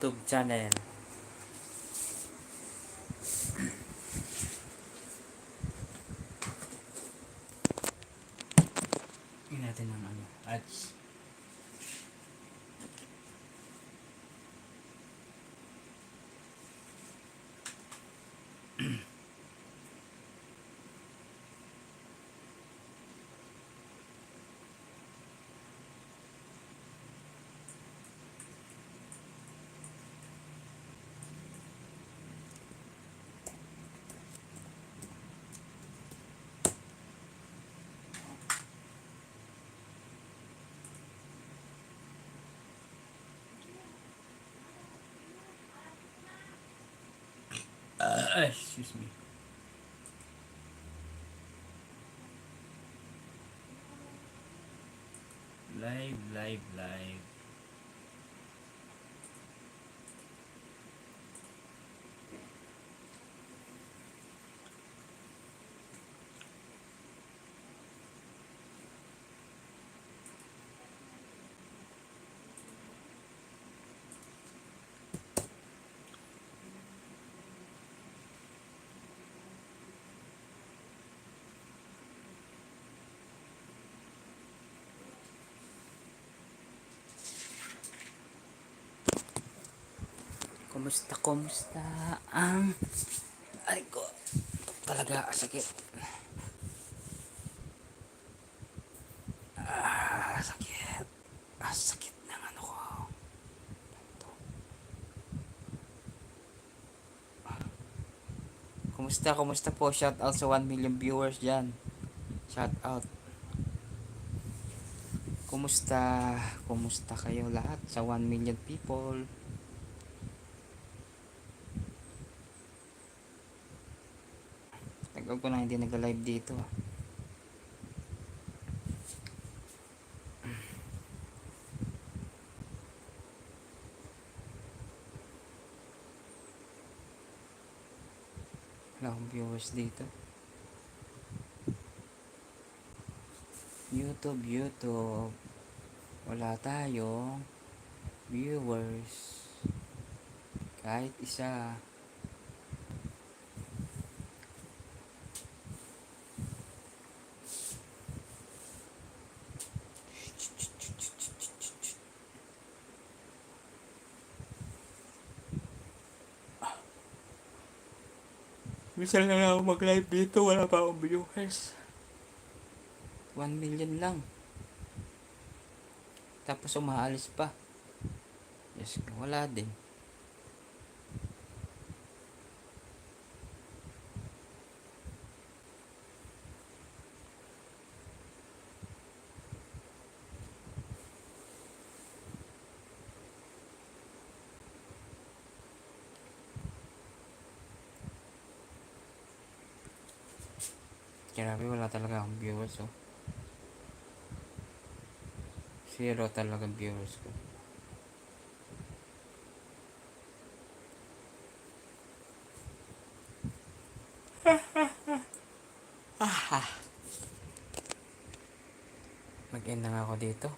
YouTube channel. Tingnan natin ang ads. Excuse me. Live. Kumusta ang ay ko talaga sakit. Sakit ng ano ko. Kumusta po? Shout out sa 1 million viewers diyan. Shout out. Kumusta kayo lahat sa 1 million people? Tagal ko na hindi nag-live dito. Wala akong viewers dito. YouTube. Wala tayong viewers. Kahit isa. Minsan lang ako mag-live dito, wala pa akong viewers. 1 million lang. Tapos umaalis pa. Yes, wala din. Grabe, wala talaga akong viewers, oh. Zero talaga viewers ko. Mag-end na nga ako dito.